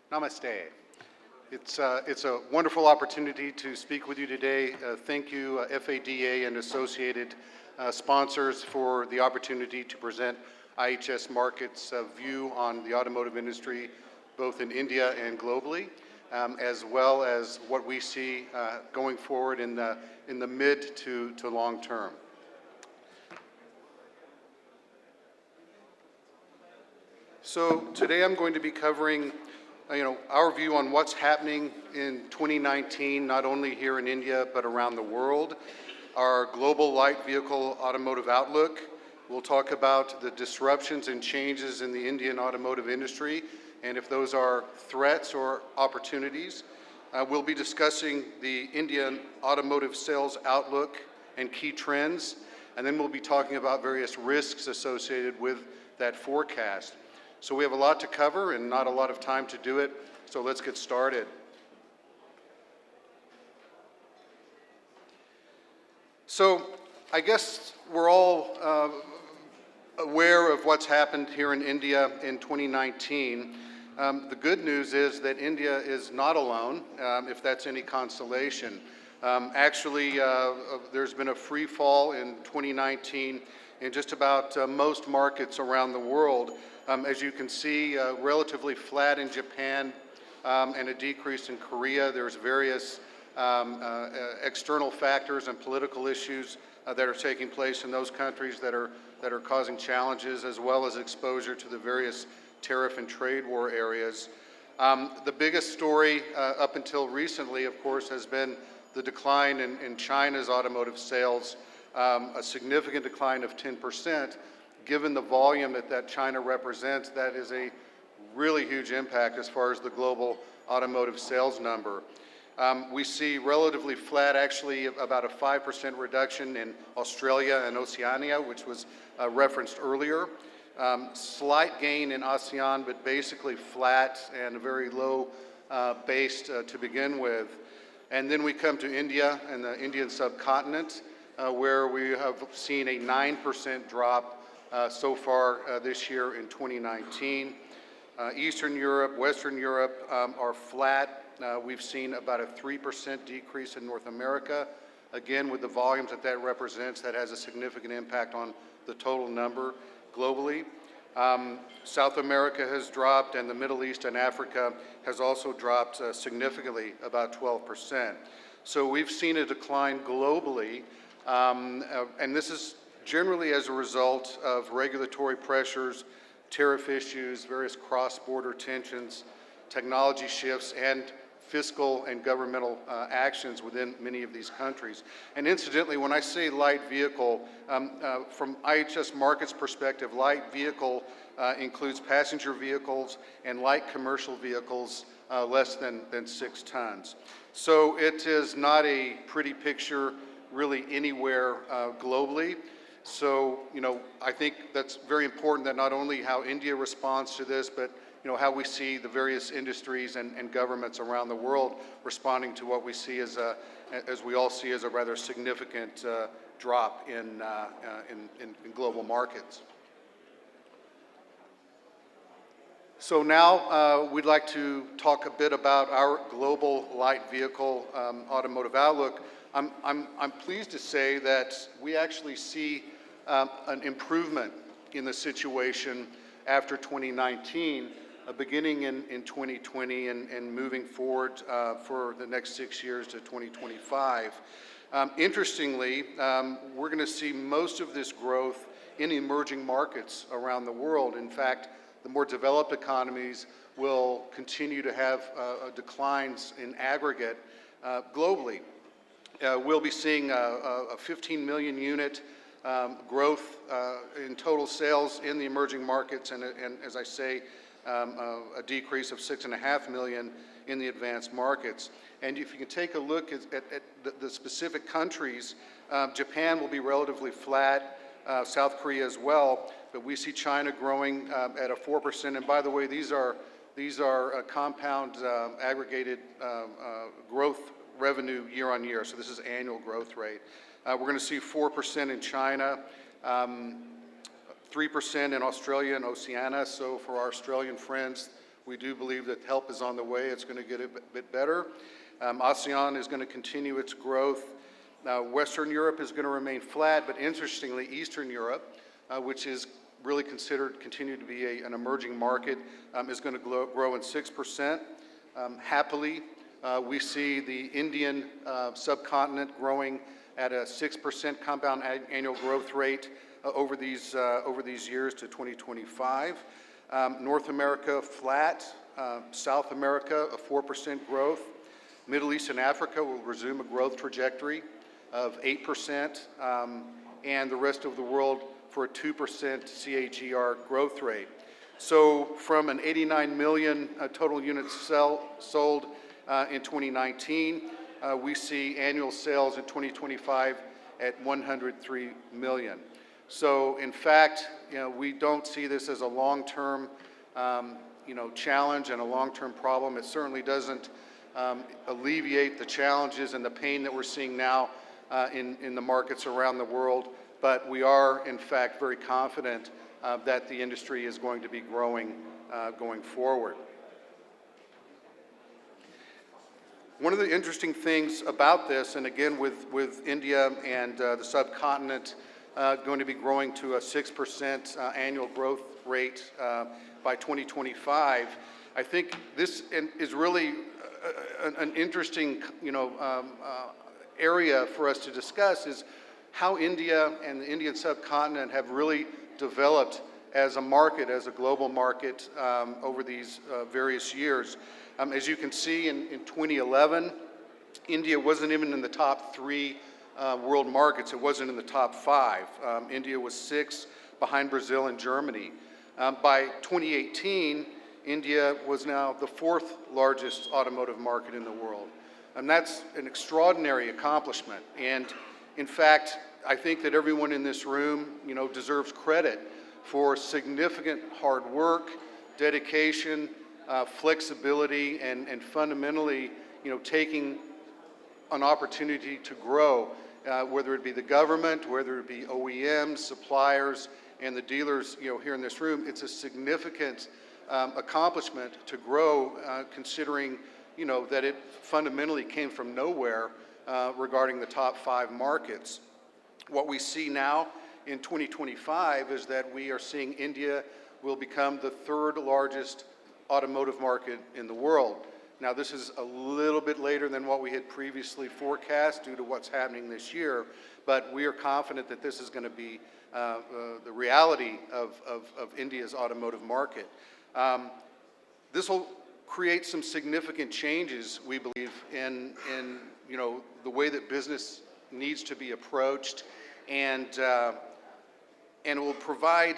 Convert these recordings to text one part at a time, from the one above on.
Namaste. It's a wonderful opportunity to speak with you today. Thank you, FADA and associated sponsors, for the opportunity to present IHS Markit's view on the automotive industry, both in India and globally, as well as what we see going forward in the mid to long term. So today I'm going to be covering our view on what's happening in 2019, not only here in India, but around the world. Our global light vehicle automotive outlook. We'll talk about the disruptions and changes in the Indian automotive industry, and if those are threats or opportunities. We'll be discussing the Indian automotive sales outlook and key trends, and then we'll be talking about various risks associated with that forecast. So we have a lot to cover and not a lot of time to do it, so let's get started. So I guess we're all aware of what's happened here in India in 2019. The good news is that India is not alone, if that's any consolation. Actually, there's been a free fall in 2019 in just about most markets around the world. As you can see, relatively flat in Japan and a decrease in Korea. There's various external factors and political issues that are taking place in those countries that are causing challenges, as well as exposure to the various tariff and trade war areas. The biggest story up until recently, of course, has been the decline in China's automotive sales, a significant decline of 10%. Given the volume that China represents, that is a really huge impact as far as the global automotive sales number. We see relatively flat, actually about a 5% reduction in Australia and Oceania, which was referenced earlier. Slight gain in ASEAN, but basically flat and a very low base to begin with. And then we come to India and the Indian subcontinent, where we have seen a 9% drop so far this year in 2019. Eastern Europe, Western Europe are flat. We've seen about a 3% decrease in North America. Again, with the volumes that represents, that has a significant impact on the total number globally. South America has dropped, and the Middle East and Africa has also dropped significantly, about 12%. So we've seen a decline globally, and this is generally as a result of regulatory pressures, tariff issues, various cross-border tensions, technology shifts, and fiscal and governmental actions within many of these countries. And incidentally, when I say light vehicle, from IHS Markit's perspective, light vehicle includes passenger vehicles and light commercial vehicles less than 6 tons. So it is not a pretty picture really anywhere globally. So, I think that's very important, that not only how India responds to this, but, how we see the various industries and governments around the world responding to what we see as we all see as a rather significant drop in global markets. So now we'd like to talk a bit about our global light vehicle automotive outlook. I'm pleased to say that we actually see an improvement in the situation after 2019, beginning in 2020 and moving forward for the next 6 years to 2025. Interestingly, we're going to see most of this growth in emerging markets around the world. In fact, the more developed economies will continue to have declines in aggregate globally. We'll be seeing a 15 million unit growth in total sales in the emerging markets, and as I say, a decrease of 6.5 million in the advanced markets. And if you can take a look at the specific countries, Japan will be relatively flat, South Korea as well, but we see China growing at a 4%. And by the way, these are compound aggregated growth revenue year on year, so this is annual growth rate. We're going to see 4% in China, 3% in Australia and Oceania. So for our Australian friends, We do believe that help is on the way. It's going to get a bit better. ASEAN is going to continue its growth. Now, Western Europe is going to remain flat, but interestingly, Eastern Europe, which is really considered continue to be an emerging market, is going to grow in 6%. Happily, we see the Indian subcontinent growing at a 6% compound annual growth rate over these years to 2025. North America flat, South America a 4% growth. Middle East and Africa will resume a growth trajectory of 8%, and the rest of the world for a 2% CAGR growth rate. So from an 89 million total units sold in 2019, we see annual sales in 2025 at 103 million. So in fact, we don't see this as a long-term challenge and a long-term problem. It certainly doesn't alleviate the challenges and the pain that we're seeing now in the markets around the world, but we are in fact very confident that the industry is going to be growing going forward. One of the interesting things about this, and again with India and the subcontinent going to be growing to a 6% annual growth rate by 2025, I think this is really an interesting area for us to discuss, is how India and the Indian subcontinent have really developed as a market, as a global market over these various years. As you can see, in 2011, India wasn't even in the top 3 world markets. It wasn't in the top 5. India was 6, behind Brazil and Germany. By 2018, India was now the 4th largest automotive market in the world. And that's an extraordinary accomplishment. And in fact, I think that everyone in this room, deserves credit for significant hard work, dedication, flexibility, and fundamentally, taking an opportunity to grow, whether it be the government, whether it be OEMs, suppliers, and the dealers, here in this room. It's a significant accomplishment to grow, considering, that it fundamentally came from nowhere regarding the top 5 markets. What we see now in 2025 is that we are seeing India will become the 3rd largest automotive market in the world. Now, this is a little bit later than what we had previously forecast due to what's happening this year, but we are confident that this is going to be the reality of India's automotive market. This will create some significant changes, we believe, in the way that business needs to be approached, and it will provide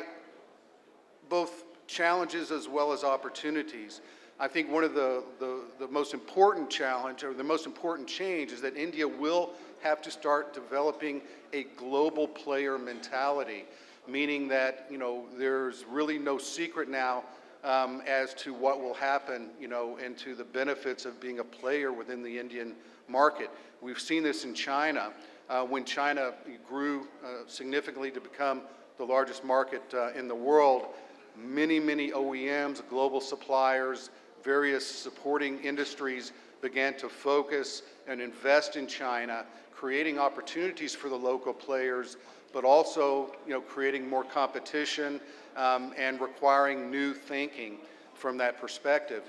both challenges as well as opportunities. I think one of the most important challenge, or the most important change, is that India will have to start developing a global player mentality, meaning that there's really no secret now as to what will happen, and to the benefits of being a player within the Indian market. We've seen this in China, when China grew significantly to become the largest market in the world. Many OEMs, global suppliers, various supporting industries began to focus and invest in China, creating opportunities for the local players, but also creating more competition and requiring new thinking from that perspective.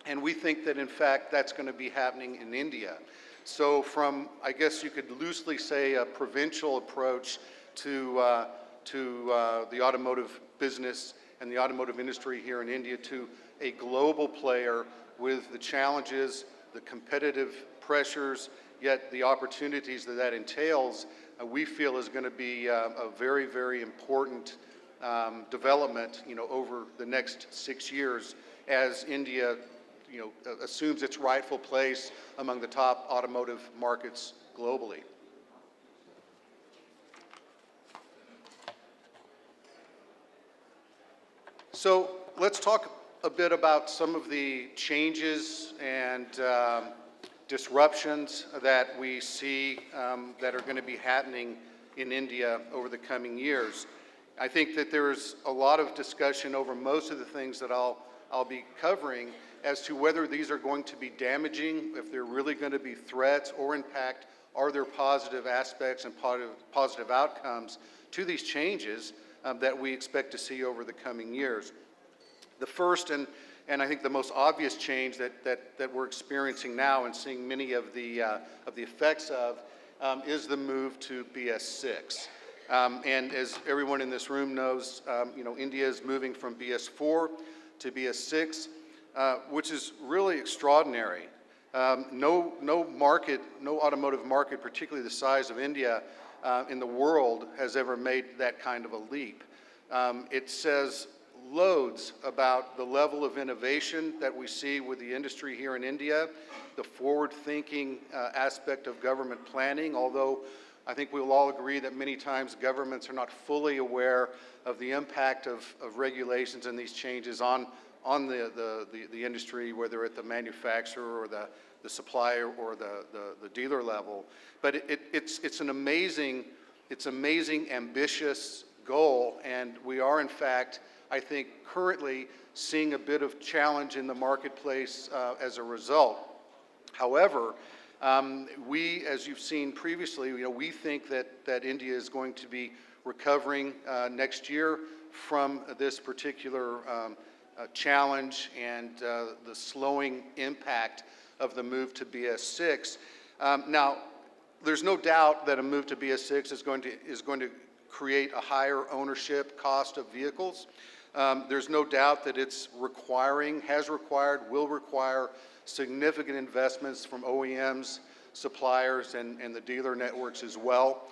And we think that in fact that's going to be happening in India. So from, I guess you could loosely say, a provincial approach to the automotive business and the automotive industry here in India, to a global player with the challenges, the competitive pressures, yet the opportunities that entails, we feel is going to be a very important development, over the next 6 years as India, assumes its rightful place among the top automotive markets globally. So let's talk a bit about some of the changes and disruptions that we see that are going to be happening in India over the coming years. I think that there's a lot of discussion over most of the things that I'll I'll be covering as to whether these are going to be damaging, if they're really going to be threats or impact, are there positive aspects and positive outcomes to these changes that we expect to see over the coming years. The first and I think the most obvious change that we're experiencing now and seeing many of the effects of is the move to BS6. And as everyone in this room knows, India is moving from BS4 to BS6, which is really extraordinary. No automotive market, particularly the size of India in the world, has ever made that kind of a leap. It says loads about the level of innovation that we see with the industry here in India, the forward-thinking aspect of government planning, although I think we'll all agree that many times governments are not fully aware of the impact of regulations and these changes on the industry, whether at the manufacturer or the supplier or the dealer level. But it's an amazing, ambitious goal, and we are in fact, I think, currently seeing a bit of challenge in the marketplace as a result. However, we, as you've seen previously, we think that India is going to be recovering next year from this particular challenge and the slowing impact of the move to BS6. Now, there's no doubt that a move to BS6 is going to create a higher ownership cost of vehicles. There's no doubt that it's has required, will require significant investments from OEMs, suppliers, and the dealer networks as well.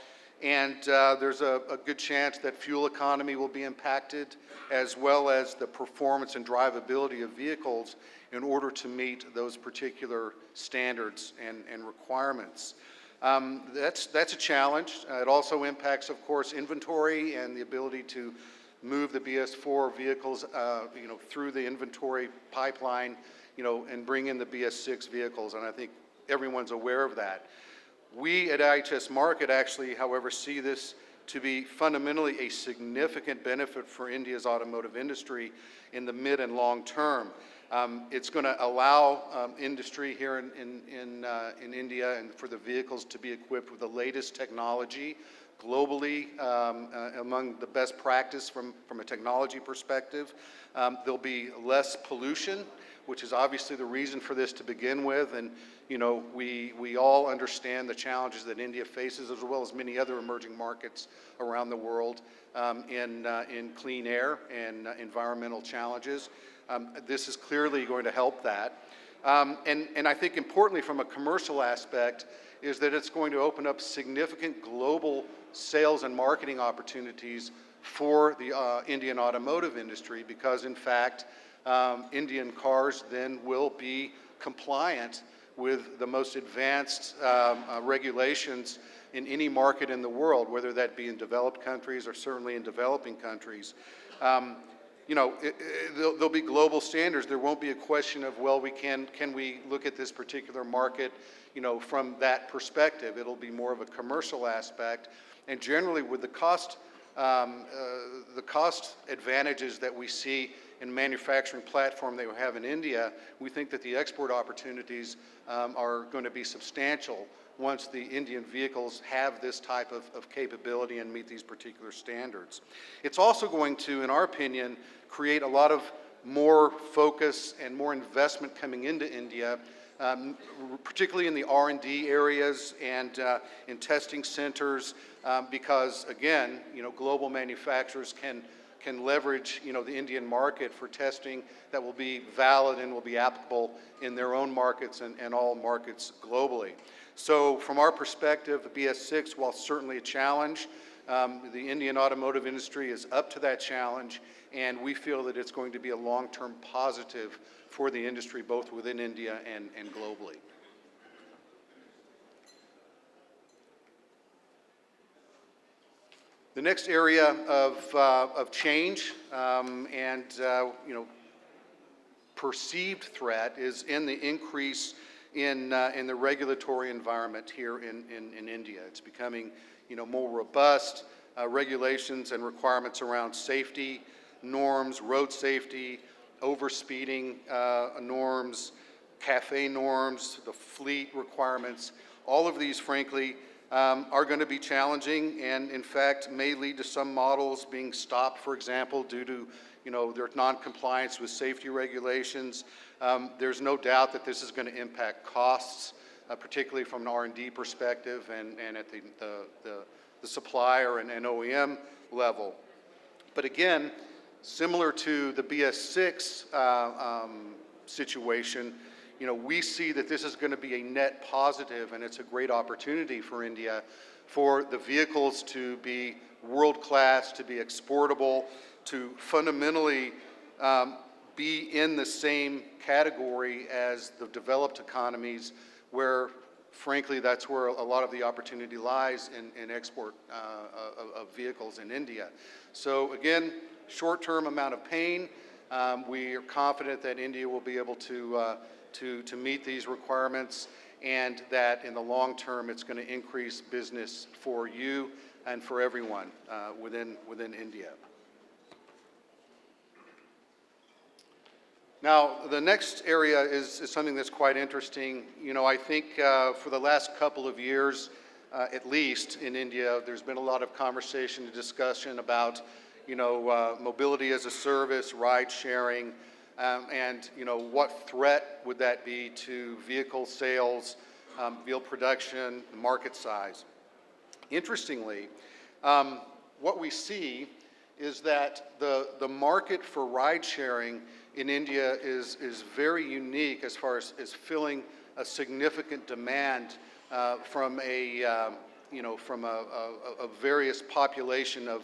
And there's a good chance that fuel economy will be impacted, as well as the performance and drivability of vehicles in order to meet those particular standards and requirements. That's a challenge. It also impacts, of course, inventory and the ability to move the BS4 vehicles, through the inventory pipeline, and bring in the BS6 vehicles. And I think everyone's aware of that. We at IHS Markit actually, however, see this to be fundamentally a significant benefit for India's automotive industry in the mid and long term. It's going to allow industry here in India and for the vehicles to be equipped with the latest technology globally, among the best practice from a technology perspective. There'll be less pollution, which is obviously the reason for this to begin with. And we all understand the challenges that India faces, as well as many other emerging markets around the world, in clean air and environmental challenges. This is clearly going to help that. And I think importantly from a commercial aspect is that it's going to open up significant global sales and marketing opportunities for the Indian automotive industry, because in fact Indian cars then will be compliant with the most advanced regulations in any market in the world, whether that be in developed countries or certainly in developing countries. There'll be global standards. There won't be a question of, well, can we look at this particular market, from that perspective. It'll be more of a commercial aspect, and generally with the cost advantages that we see in manufacturing platform they have in India, we think that the export opportunities are going to be substantial once the Indian vehicles have this type of capability and meet these particular standards. It's also going to, in our opinion, create a lot of more focus and more investment coming into India, particularly in the R&D areas and in testing centers, because again, global manufacturers can leverage, the Indian market for testing that will be valid and will be applicable in their own markets and all markets globally. So from our perspective, the BS6, while certainly a challenge, the Indian automotive industry is up to that challenge, and we feel that it's going to be a long-term positive for the industry, both within India and globally. The next area of change and perceived threat is in the increase in the regulatory environment here in India. It's becoming more robust. Regulations and requirements around safety, norms, road safety, overspeeding norms, cafe norms, the fleet requirements, all of these, frankly, are going to be challenging, and in fact may lead to some models being stopped, for example, due to their non-compliance with safety regulations. There's no doubt that this is going to impact costs, particularly from an R&D perspective and at the supplier and OEM level. But again, similar to the BS6 situation, we see that this is going to be a net positive, and it's a great opportunity for India for the vehicles to be world-class, to be exportable, to fundamentally be in the same category as the developed economies, where frankly that's where a lot of the opportunity lies in export of vehicles in India. So again, short-term amount of pain. We are confident that India will be able to meet these requirements, and that in the long term it's going to increase business for you and for everyone within India. Now, the next area is something that's quite interesting. I think for the last couple of years, at least in India, there's been a lot of conversation and discussion about, mobility as a service, ride sharing, and what threat would that be to vehicle sales, vehicle production, market size. Interestingly, what we see is that the market for ride sharing in India is very unique as far as filling a significant demand from a various population of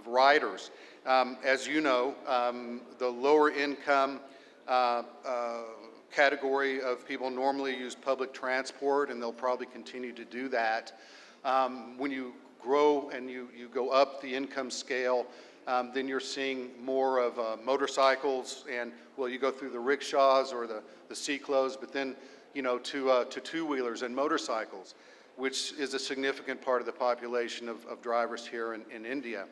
riders. As you know, the lower income category of people normally use public transport, and they'll probably continue to do that. When you grow and you go up the income scale, then you're seeing more of motorcycles, and you go through the rickshaws or the cyclos, but then to two-wheelers and motorcycles, which is a significant part of the population of drivers here in India.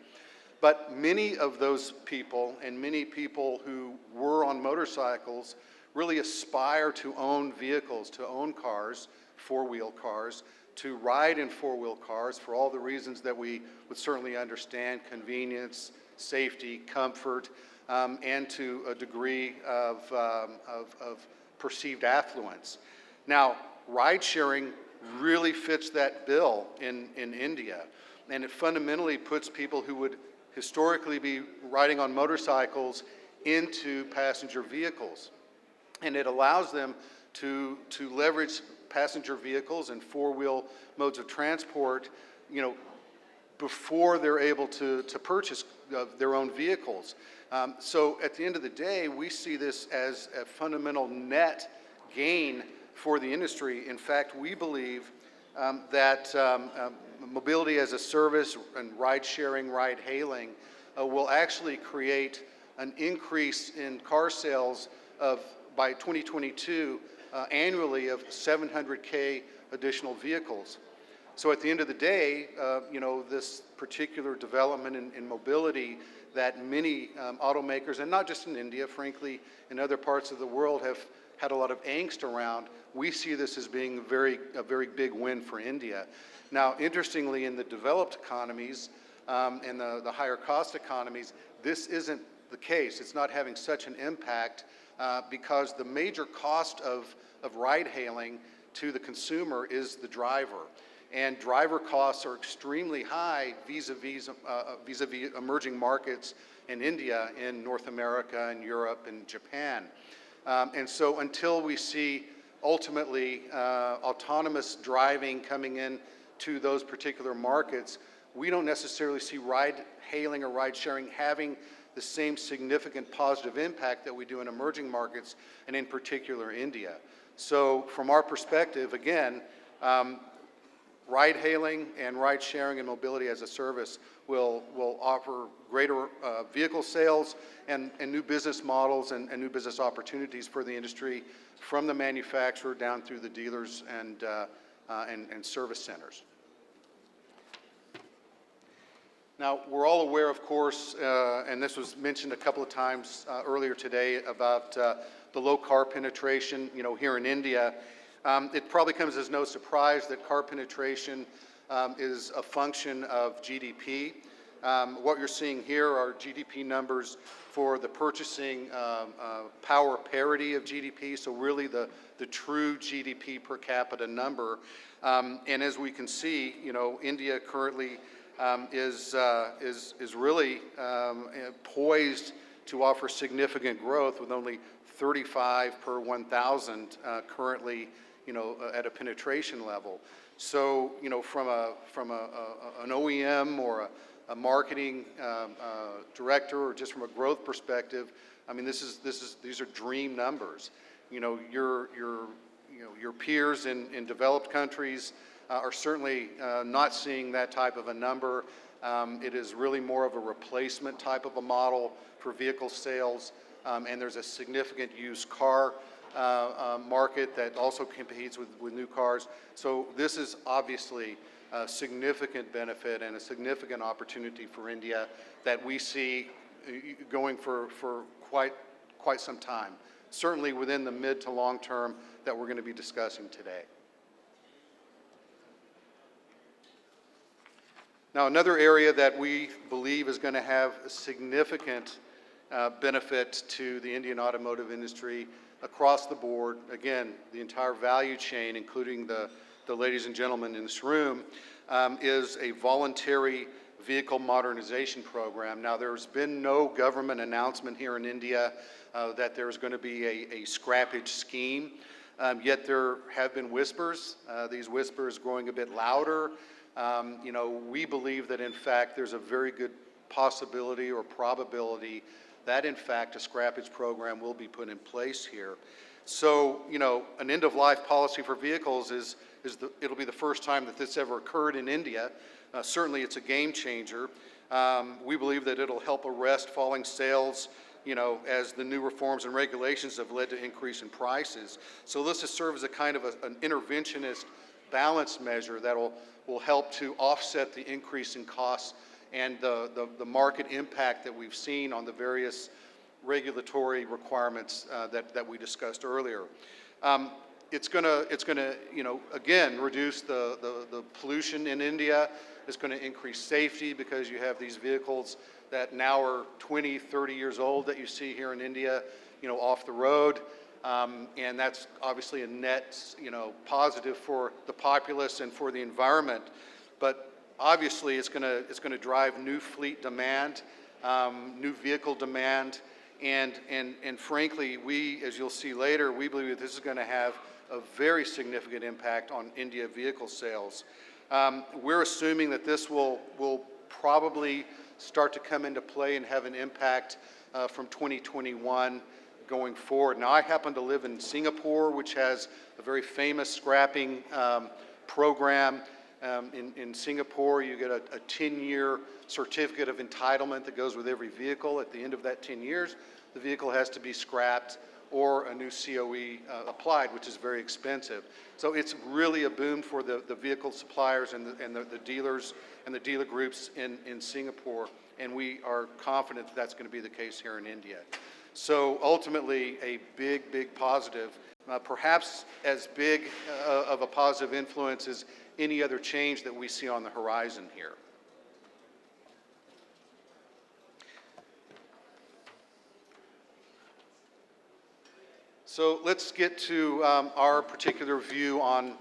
But many of those people, and many people who were on motorcycles, really aspire to own vehicles, to own cars, four-wheel cars, to ride in four-wheel cars for all the reasons that we would certainly understand: convenience, safety, comfort, and to a degree of perceived affluence. Now, ride sharing really fits that bill in India, and it fundamentally puts people who would historically be riding on motorcycles into passenger vehicles, and it allows them to leverage passenger vehicles and four-wheel modes of transport, before they're able to purchase their own vehicles. So at the end of the day, we see this as a fundamental net gain for the industry. In fact, we believe that mobility as a service and ride sharing, ride hailing will actually create an increase in car sales by 2022 annually of 700K additional vehicles. So at the end of the day, this particular development in mobility that many automakers, and not just in India, frankly, in other parts of the world, have had a lot of angst around, we see this as being a very big win for India. Now, interestingly, in the developed economies and the higher cost economies, this isn't the case. It's not having such an impact because the major cost of ride hailing to the consumer is the driver. And driver costs are extremely high vis-a-vis emerging markets in India, in North America, and Europe, and Japan. And so until we see ultimately autonomous driving coming in to those particular markets, we don't necessarily see ride hailing or ride sharing having the same significant positive impact that we do in emerging markets, and in particular India. So from our perspective, again, ride hailing and ride sharing and mobility as a service will offer greater vehicle sales and new business models and new business opportunities for the industry, from the manufacturer down through the dealers and service centers. Now, we're all aware, of course, and this was mentioned a couple of times earlier today about the low car penetration, here in India. It probably comes as no surprise that car penetration is a function of GDP. What you're seeing here are GDP numbers for the purchasing power parity of GDP, so really the true GDP per capita number. And as we can see, India currently is really poised to offer significant growth with only 35 per 1,000 currently, at a penetration level. So, from an OEM or a marketing director, or just from a growth perspective, I mean, these are dream numbers. Your peers in developed countries are certainly not seeing that type of a number. It is really more of a replacement type of a model for vehicle sales, and there's a significant used car market that also competes with new cars. So this is obviously a significant benefit and a significant opportunity for India that we see going for quite some time, certainly within the mid to long term that we're going to be discussing today. Now, another area that we believe is going to have a significant benefit to the Indian automotive industry across the board, again, the entire value chain, including the ladies and gentlemen in this room, is a voluntary vehicle modernization program. Now, there's been no government announcement here in India that there's going to be a scrappage scheme, yet there have been whispers, these whispers growing a bit louder. We believe that, in fact, there's a very good possibility or probability that, in fact, a scrappage program will be put in place here. So, an end-of-life policy for vehicles it'll be the first time that this ever occurred in India. Certainly, it's a game changer. We believe that it'll help arrest falling sales, as the new reforms and regulations have led to increase in prices. So this has served as a kind of an interventionist balance measure that will help to offset the increase in costs and the market impact that we've seen on the various regulatory requirements that we discussed earlier. It's going to again reduce the pollution in India. It's going to increase safety because you have these vehicles that now are 20, 30 years old that you see here in India, off the road. And that's obviously a net, positive for the populace and for the environment. But obviously, it's going to drive new fleet demand, new vehicle demand, and frankly, as you'll see later, we believe that this is going to have a very significant impact on India vehicle sales. We're assuming that this will probably start to come into play and have an impact from 2021 going forward. Now, I happen to live in Singapore, which has a very famous scrapping program. In Singapore, you get a 10-year certificate of entitlement that goes with every vehicle. At the end of that 10 years, the vehicle has to be scrapped or a new COE applied, which is very expensive. So it's really a boom for the vehicle suppliers and the dealers and the dealer groups in Singapore, and we are confident that that's going to be the case here in India. So ultimately, a big positive, perhaps as big of a positive influence as any other change that we see on the horizon here. So let's get to our particular view on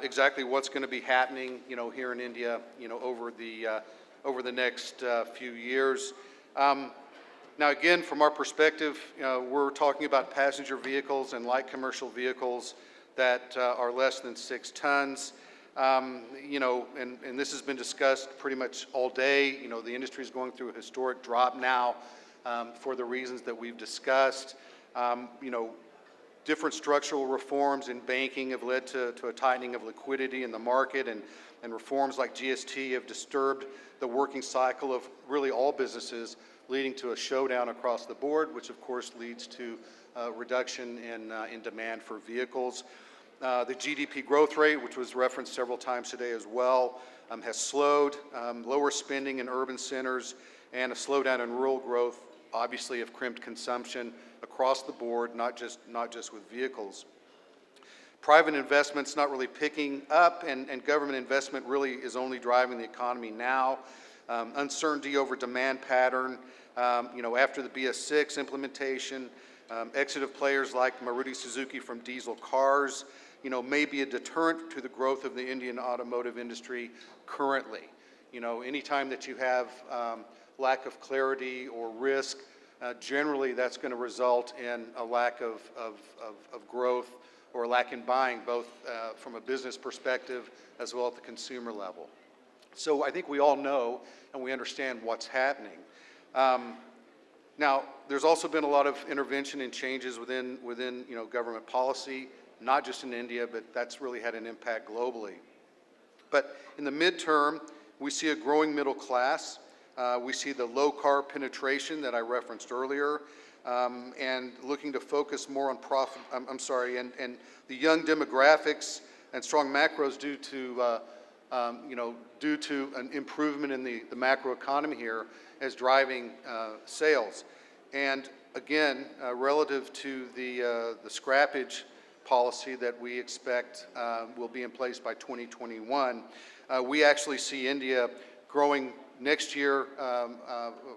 exactly what's going to be happening, here in India, over the next few years. Now, again, from our perspective, we're talking about passenger vehicles and light commercial vehicles that are less than 6 tons. And this has been discussed pretty much all day. The industry is going through a historic drop now for the reasons that we've discussed. Different structural reforms in banking have led to a tightening of liquidity in the market, and reforms like GST have disturbed the working cycle of really all businesses, leading to a showdown across the board, which of course leads to reduction in demand for vehicles. The GDP growth rate, which was referenced several times today as well, has slowed. Lower spending in urban centers and a slowdown in rural growth obviously have crimped consumption across the board, not just with vehicles. Private investment's not really picking up, and government investment really is only driving the economy now. Uncertainty over demand pattern, after the BS6 implementation, exit of players like Maruti Suzuki from diesel cars, may be a deterrent to the growth of the Indian automotive industry currently. Anytime that you have lack of clarity or risk, generally that's going to result in a lack of growth or a lack in buying, both from a business perspective as well at the consumer level. So I think we all know and we understand what's happening. Now, there's also been a lot of intervention and changes within government policy, not just in India, but that's really had an impact globally. But in the midterm, we see a growing middle class. We see the low car penetration that I referenced earlier, and looking to focus more on profit. And the young demographics and strong macros due to an improvement in the macro economy here as driving sales. And again, relative to the scrappage policy that we expect will be in place by 2021, we actually see India growing next year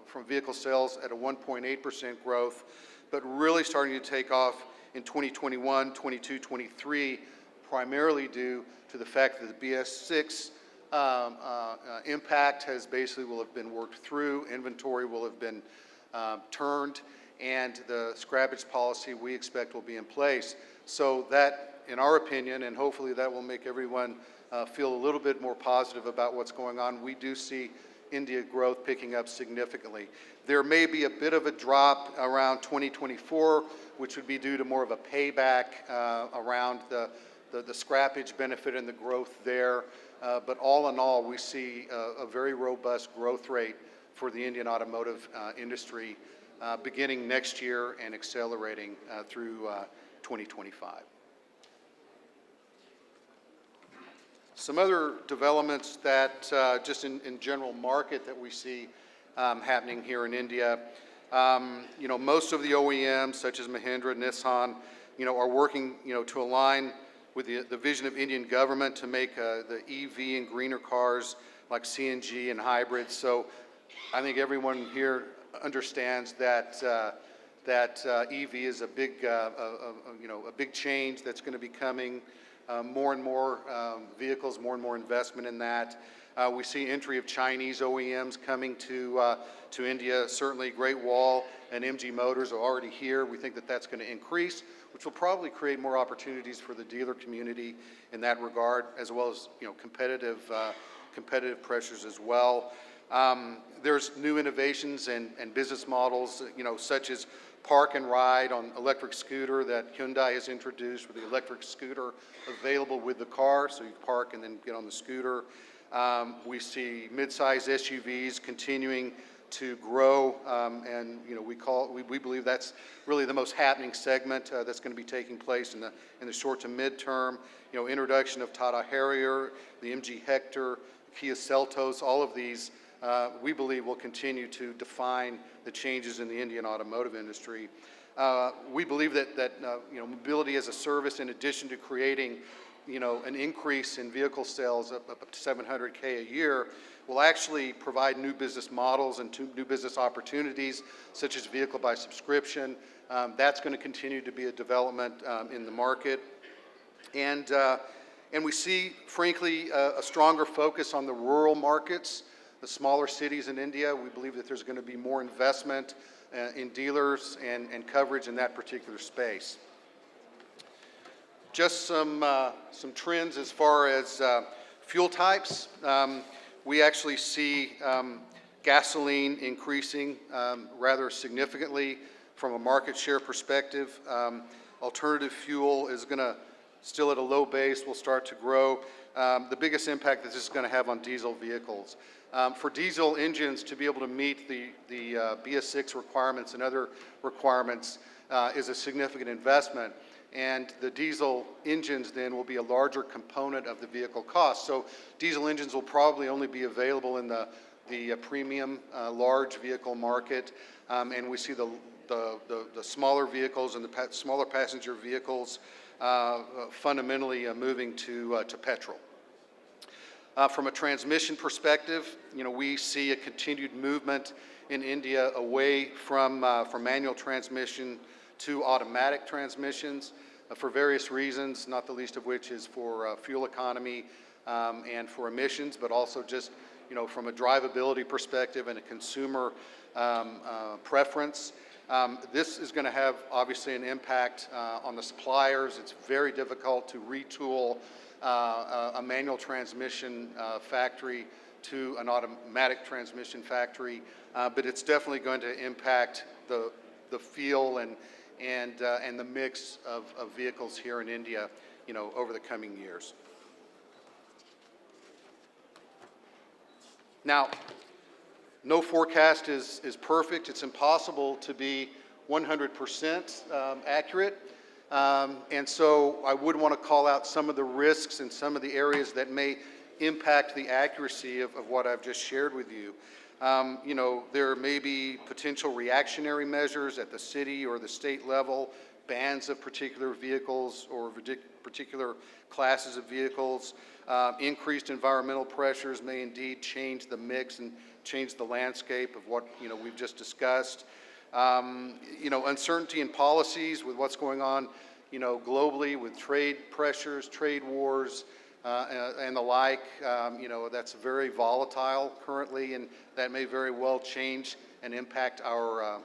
from vehicle sales at a 1.8% growth, but really starting to take off in 2021, 22, 23, primarily due to the fact that the BS6 impact will have been worked through, inventory will have been turned, and the scrappage policy we expect will be in place. So that, in our opinion, and hopefully that will make everyone feel a little bit more positive about what's going on, we do see India growth picking up significantly. There may be a bit of a drop around 2024, which would be due to more of a payback around the scrappage benefit and the growth there. But all in all, we see a very robust growth rate for the Indian automotive industry beginning next year and accelerating through 2025. Some other developments that just in general market that we see happening here in India, most of the OEMs such as Mahindra, Nissan, are working, to align with the vision of Indian government to make the EV and greener cars like CNG and hybrids. So I think everyone here understands that EV is a big change that's going to be coming. More and more vehicles, more and more investment in that. We see entry of Chinese OEMs coming to India. Certainly Great Wall and MG Motors are already here. We think that that's going to increase, which will probably create more opportunities for the dealer community in that regard, as well as competitive pressures as well. There's new innovations and business models, such as park and ride on electric scooter that Hyundai has introduced, with the electric scooter available with the car, so you park and then get on the scooter. We see mid-size SUVs continuing to grow, and we believe that's really the most happening segment that's going to be taking place in the short to mid-term. Introduction of Tata Harrier, the MG Hector, Kia Seltos, all of these we believe will continue to define the changes in the Indian automotive industry. We believe that mobility as a service, in addition to creating an increase in vehicle sales up to 700K a year, will actually provide new business models and new business opportunities, such as vehicle by subscription. That's going to continue to be a development in the market. And we see, frankly, a stronger focus on the rural markets, the smaller cities in India. We believe that there's going to be more investment in dealers and coverage in that particular space. Just some trends as far as fuel types. We actually see gasoline increasing rather significantly from a market share perspective. Alternative fuel is going to, still at a low base, will start to grow. The biggest impact that this is going to have on diesel vehicles. For diesel engines to be able to meet the BS6 requirements and other requirements is a significant investment. and the diesel engines then will be a larger component of the vehicle cost. So diesel engines will probably only be available in the premium large vehicle market, and we see the smaller vehicles and the smaller passenger vehicles fundamentally moving to petrol. From a transmission perspective, we see a continued movement in India away from manual transmission to automatic transmissions for various reasons, not the least of which is for fuel economy and for emissions, but also just from a drivability perspective and a consumer preference. This is going to have obviously an impact on the suppliers. It's very difficult to retool a manual transmission factory to an automatic transmission factory, but it's definitely going to impact the feel and the mix of vehicles here in India, over the coming years. Now, no forecast is perfect. It's impossible to be 100% accurate. And so I would want to call out some of the risks and some of the areas that may impact the accuracy of what I've just shared with you. There may be potential reactionary measures at the city or the state level, bans of particular vehicles or particular classes of vehicles. Increased environmental pressures may indeed change the mix and change the landscape of what we've just discussed. Uncertainty in policies with what's going on, globally with trade pressures, trade wars, and the like. That's very volatile currently, and that may very well change and impact our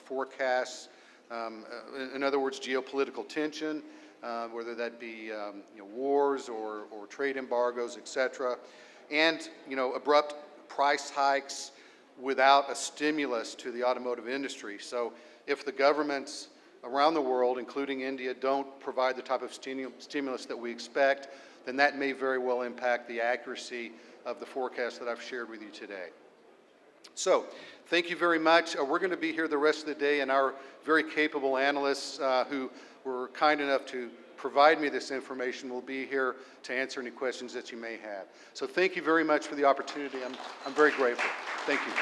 forecasts. In other words, geopolitical tension, whether that be wars or trade embargoes, etc., and abrupt price hikes without a stimulus to the automotive industry. So if the governments around the world, including India, don't provide the type of stimulus that we expect, then that may very well impact the accuracy of the forecast that I've shared with you today. So thank you very much. We're going to be here the rest of the day, and our very capable analysts who were kind enough to provide me this information will be here to answer any questions that you may have. So thank you very much for the opportunity. I'm very grateful. Thank you.